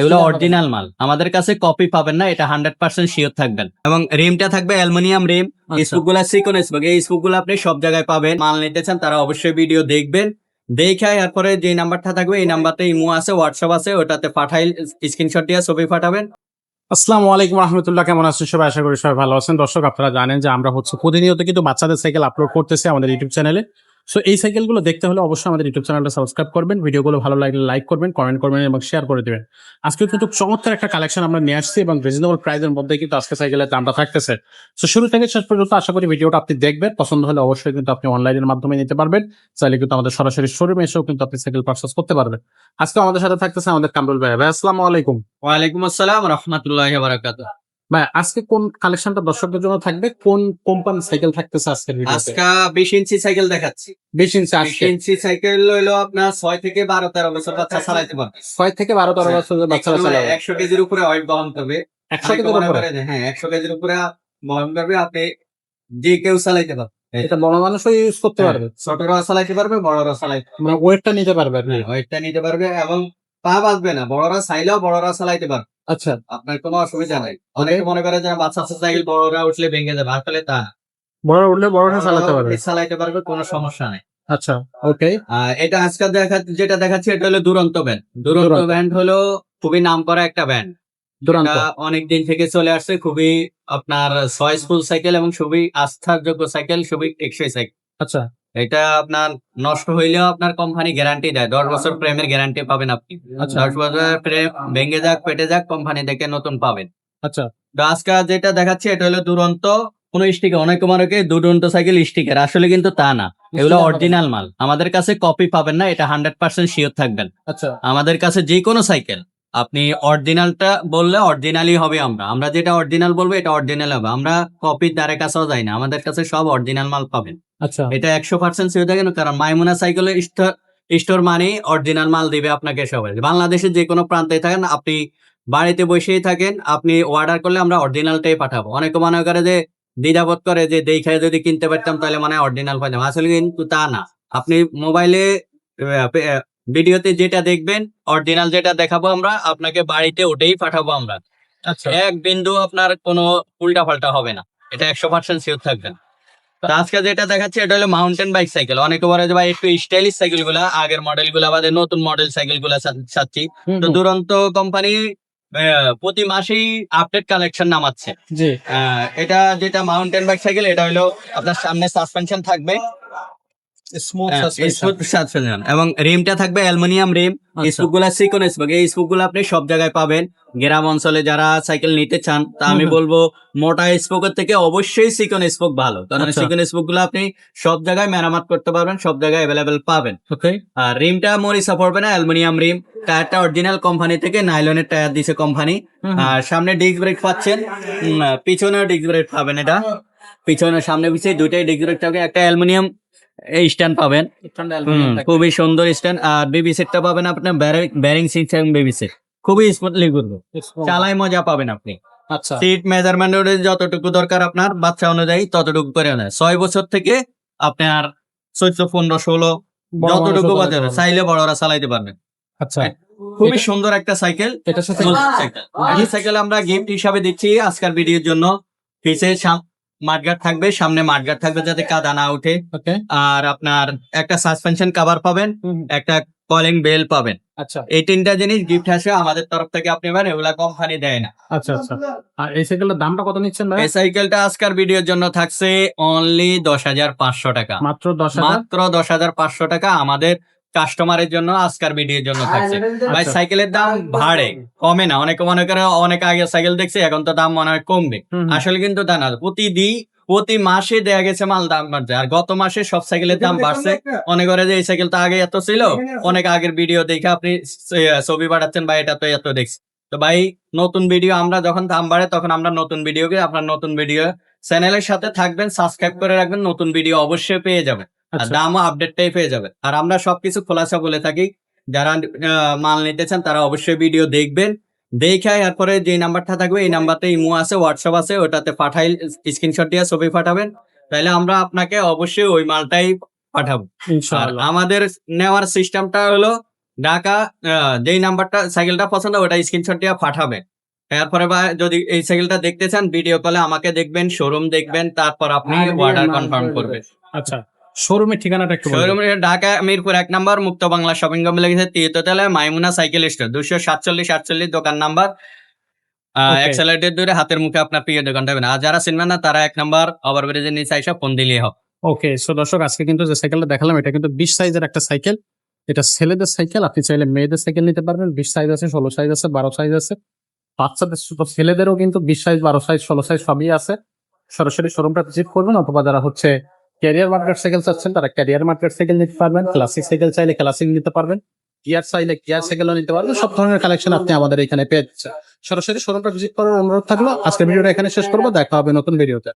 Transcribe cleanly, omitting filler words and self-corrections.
এগুলো অরিজিনাল মাল, আমাদের কাছে কপি পাবেন না, এটা 100% শিওর থাকবেন। এবং রিমটা থাকবে অ্যালুমিনিয়াম রিম, স্পুক গুলা সিকন স্পুক, এই স্পুক গুলো আপনি সব জায়গায় পাবেন। মাল নিতে চান তারা অবশ্যই ভিডিও দেখবেন, দেখে এরপরে যে নাম্বারটা থাকবে এই নাম্বারতে ইমো আছে, হোয়াটসঅ্যাপ আছে, ওটাতে পাঠাই স্ক্রিনশট দিয়ে ছবি পাঠাবেন। আসসালামু আলাইকুম রহমতুল্লাহ, কেমন আছেন সবাই? আশা করি সবাই ভালো আছেন। দর্শক, আপনারা জানেন যে আমরা প্রতিনিয়ত কিন্তু বাচ্চাদের সাইকেল আপলোড করতেছি আমাদের ইউটিউব চ্যানেলে। সো এই সাইকেলগুলো দেখতে হলে অবশ্যই আমাদের ইউটিউব চ্যানেলটা সাবস্ক্রাইব করবেন, ভিডিওগুলো ভালো লাগলে লাইক করবেন, কমেন্ট করবেন এবং শেয়ার করে দেবেন। আজকে কিন্তু চমৎকার একটা কালেকশন আমরা নিয়ে আসছি এবং রিজনেবল প্রাইসের মধ্যে কিন্তু আজকে সাইকেলের দামটা থাকতেছে। সো শুরু থেকে শেষ পর্যন্ত আশা করি ভিডিওটা আপনি দেখবেন, পছন্দ হলে অবশ্যই কিন্তু আপনি অনলাইনের মাধ্যমে নিতে পারবেন, চাইলে কিন্তু আমাদের সরাসরি শোরুমে এসেও কিন্তু আপনি সাইকেল পারচেজ করতে পারবেন। আজকে আমাদের সাথে থাকতেছে আমাদের কামরুল ভাই। ভাই আসসালামু আলাইকুম। ওয়ালাইকুম আসসালাম রাহমাতুল্লাহি ওয়া বারাকাতুহু। ভাই আজকে কোন কালেকশনটা দর্শকদের জন্য থাকবে? কোন কোম্পানির সাইকেল থাকতেছে আজকের ভিডিওতে? আজকে 20 ইঞ্চি সাইকেল দেখাচ্ছি। 20 ইঞ্চি 20 আজকে ইঞ্চি সাইকেল হইলো আপনার 6 থেকে 12-13 বছর বাচ্চা চালাইতে পারবে। 6 থেকে 12-13 বছরের বাচ্চারা চালাবে। 100 কেজির উপরে ওয়েট বহন করবে। 100 কেজির উপরে? হ্যাঁ, 100 কেজির উপরে বহন করবে, আপনি যে কেউ চালাইতে পারবে। এটা বড় মানুষও ইউজ করতে হ্যাঁ, পারবে, ছোটরাও চালাইতে পারবে, বড়রাও চালাইতে পারবে। মানে ওয়েটটা নিতে পারবে আর কি। ওয়েটটা নিতে পারবে এবং পা বাঁচবে না, বড়রা চাইলেও বড়রা চালাইতে পারবে, আচ্ছা, আপনার কোনো অসুবিধা নাই। অনেকে মনে করে যে বাচ্চা সাইকেল বড়রা উঠলে ভেঙে যাবে, আসলে তা না। বড় উঠলে বড়টা চালাতে বড়রাও পারবে। চালাইতে পারবে, কোনো সমস্যা নাই। আচ্ছা, ওকে। এটা আজকে যেটা দেখাচ্ছি এটা হলো দুরন্ত ব্যান্ড। দুরন্ত দুরন্ত। ব্যান্ড হলো খুবই নামকরা একটা ব্যান্ড। দুরান্ত। এটা অনেক দিন থেকে চলে আসছে, খুবই আপনার চয়েসফুল সাইকেল এবং খুবই আস্থারযোগ্য সাইকেল, খুবই টেকসই সাইকেল। আচ্ছা, এটা আপনার নষ্ট হইলেও আপনার কোম্পানি গ্যারান্টি দেয়, 10 বছর প্রেমের গ্যারান্টি পাবেন আপনি। আচ্ছা। 10 বছর প্রেম ভেঙে যাক পেটে যাক কোম্পানি থেকে নতুন পাবেন। আচ্ছা, তো আজকে যেটা দেখাচ্ছি এটা হলো দুরন্ত কোন স্টিকার, অনেকে দুরন্ত সাইকেল স্টিকার, আসলে কিন্তু তা না, এগুলো অরিজিনাল মাল, আমাদের কাছে কপি পাবেন না, এটা 100% শিওর থাকবেন। আচ্ছা, আমাদের কাছে যে কোনো সাইকেল আপনি অরিজিনালটা বললে অরিজিনালই হবে, আমরা যেটা অরিজিনাল বলবো এটা অরিজিনাল হবে, আমরা কপির দ্বারে কাছেও যাই না, আমাদের কাছে সব অরিজিনাল মাল পাবেন। আচ্ছা, এটা 100% শিওর থাকেন, কারণ মাইমুনা সাইকেলের স্টোর মানে অরিজিনাল মাল দিবে আপনাকে সবাই। বাংলাদেশের যে কোনো প্রান্তে থাকেন, আপনি বাড়িতে বসেই থাকেন, আপনি অর্ডার করলে আমরা অরিজিনালটাই পাঠাবো। অনেকে মনে করে যে দ্বিধাবোধ করে যে দেখে যদি কিনতে পারতাম তাহলে মানে অরিজিনাল পাইতাম, আসলে কিন্তু তা না। আপনি মোবাইলে ভিডিওতে যেটা দেখবেন, অরিজিনাল যেটা দেখাবো আমরা আপনাকে বাড়িতে ওটাই পাঠাবো আমরা। আচ্ছা। এক বিন্দু আপনার কোনো উল্টা পাল্টা হবে না, এটা 100% শিওর থাকবেন। তো আজকে যেটা দেখাচ্ছি এটা হলো মাউন্টেন বাইক সাইকেল। অনেকে বলে যে ভাই একটু স্টাইলিশ সাইকেল গুলা, আগের মডেল গুলা বাদে নতুন মডেল সাইকেল গুলা চাচ্ছি। হুম, তো হুম। দুরন্ত কোম্পানি প্রতি মাসেই আপডেট কালেকশন নামাচ্ছে। জি। এটা যেটা মাউন্টেন বাইক সাইকেল, এটা হলো আপনার সামনে সাসপেনশন থাকবে, স্মুথ স্মুথ সাসপেনশন, এবং রিমটা থাকবে অ্যালুমিনিয়াম রিম, আচ্ছা। স্পুক গুলা সিকন স্পুক, এই স্পুক গুলো আপনি সব জায়গায় পাবেন। গ্রাম অঞ্চলে যারা সাইকেল নিতে চান তা আমি বলবো মোটা স্পোকের থেকে অবশ্যই সিকন স্পোক ভালো, কারণ আচ্ছা। সিকন স্পোক গুলো আপনি সব জায়গায় মেরামত করতে পারবেন, সব জায়গায় অ্যাভেলেবেল পাবেন। ওকে। আর রিমটা মরিচা পড়বে না, অ্যালুমিনিয়াম রিম। টায়ারটা অরিজিনাল কোম্পানি থেকে নাইলনের টায়ার দিছে কোম্পানি। আর সামনে ডিস্ক ব্রেক পাচ্ছেন, পিছনেও ডিস্ক ব্রেক পাবেন। এটা পিছনে সামনে পিছিয়ে দুইটাই ডিস্ক ব্রেক থাকবে, একটা অ্যালুমিনিয়াম স্ট্যান্ড পাবেন, খুবই সুন্দর স্ট্যান্ড। আর বেবি সেটটা পাবেন আপনার ব্যারিং সিস্টেম বেবি সেট, খুবই স্মুথলি ঘুরবে, চালায় মজা পাবেন আপনি। আচ্ছা, সিট মেজারমেন্ট যতটুকু দরকার আপনার বাচ্চা অনুযায়ী ততটুকু করে নেয়। 6 বছর থেকে আপনার 14, 15, 16 বড় যতটুকু মানুষও বাজারে চালাতে পারবে। চাইলে বড়রা চালাইতে পারবে। আচ্ছা। খুবই সুন্দর একটা সাইকেল, এটার সাথে সাইকেল। এই সাইকেল আমরা গিফট হিসাবে দিচ্ছি আজকের ভিডিওর জন্য। পিছে মাঠগার্ড থাকবে, সামনে মাঠগার্ড থাকবে যাতে কাদা না উঠে। ওকে। আর আপনার একটা সাসপেনশন কভার পাবেন, একটা কলিং বেল পাবেন। আচ্ছা, এই 3টা জিনিস গিফট আসে আমাদের তরফ থেকে, আপনি পাবেন, এগুলা কোম্পানি দেয় না। আচ্ছা, আচ্ছা। আর এই সাইকেলটার দামটা কত নিচ্ছেন ভাই? এই সাইকেলটা আজকের ভিডিওর জন্য থাকছে অনলি 10,500 টাকা, মাত্র 10,000? মাত্র 10,500 টাকা আমাদের কাস্টমারের জন্য আজকের ভিডিওর জন্য থাকছে। ভাই আচ্ছা। সাইকেলের দাম বাড়ে কমে না, অনেকে মনে করে অনেক আগে সাইকেল দেখছে এখন তো দাম মনে হয় কমবে, আসলে কিন্তু তা না। প্রতি মাসে দেয়া গেছে মাল দাম বাড়ছে, আর গত মাসে সব সাইকেলের দাম বাড়ছে। মনে করে যে এই সাইকেল তো আগে এত ছিল, অনেক আগের ভিডিও দেখে আপনি ছবি পাঠাচ্ছেন বা এটা তো এত দেখছি। তো ভাই নতুন ভিডিও আমরা যখন দাম বাড়ে তখন আমরা নতুন ভিডিওকে আপনার নতুন ভিডিও চ্যানেলের সাথে থাকবেন, সাবস্ক্রাইব করে রাখবেন, নতুন ভিডিও অবশ্যই পেয়ে যাবেন, আর আচ্ছা। দামও আপডেটটাই পেয়ে যাবেন। আর আমরা সবকিছু খোলাসা বলে থাকি, যারা মাল নিতে চান তারা অবশ্যই ভিডিও দেখবেন, দেখে এরপরে যে নাম্বারটা থাকবে এই নাম্বারতে ইমো আছে, হোয়াটসঅ্যাপ আছে, ওটাতে পাঠাই স্ক্রিনশট দিয়ে ছবি পাঠাবেন, তাহলে আমরা আপনাকে অবশ্যই ওই মালটাই পাঠাবো। আর ইনশাআল্লাহ। আমাদের নেওয়ার সিস্টেমটা হলো ঢাকা যেই নাম্বারটা সাইকেলটা পছন্দ ওটা স্ক্রিনশট দিয়ে পাঠাবে। এরপরে বা যদি এই সাইকেলটা দেখতে চান ভিডিও কলে আমাকে দেখবেন, শোরুম দেখবেন, তারপর আপনি অর্ডার কনফার্ম করবেন। আচ্ছা, শোরুমের ঠিকানাটা একটু বলবেন। শোরুম ঢাকা মিরপুর 1 নম্বর মুক্ত বাংলা শপিং কমপ্লেক্সের 73 তলায় মাইমুনা সাইকেল স্টোর 247-48 দোকান নাম্বার। Okay. এক্সেলারেটর ধরে হাতের মুখে আপনার প্রিয় দোকানটা পাবেন। আর যারা চিনবেন না তারা 1 নম্বর ওভারব্রিজের নিচে আইসা ফোন দিলেই হবে। ওকে, সো দর্শক আজকে কিন্তু যে সাইকেলটা দেখালাম এটা কিন্তু 20 সাইজের একটা সাইকেল। এটা ছেলেদের সাইকেল, আপনি চাইলে মেয়েদের সাইকেল নিতে পারবেন। 20 সাইজ আছে, 16 সাইজ আছে, 12 সাইজ আছে। বাচ্চাদের ছেলেদেরও কিন্তু 20 সাইজ, 12 সাইজ, 16 সাইজ সবই আছে। সরাসরি শোরুমটা ভিজিট করবেন, অথবা যারা হচ্ছে ক্যারিয়ার মার্কেট সাইকেল চাচ্ছেন তারা ক্যারিয়ার মার্কেট সাইকেল নিতে পারবেন। ক্লাসিক সাইকেল চাইলে ক্লাসিক নিতে পারবেন। গিয়ার চাইলে গিয়ার সাইকেলও নিতে পারবেন। সব ধরনের কালেকশন আপনি আমাদের এখানে পেয়ে যাচ্ছেন। সরাসরি শোরুমটা ভিজিট করার অনুরোধ থাকলো। আজকের ভিডিওটা এখানে শেষ করবো, দেখা হবে নতুন ভিডিওতে।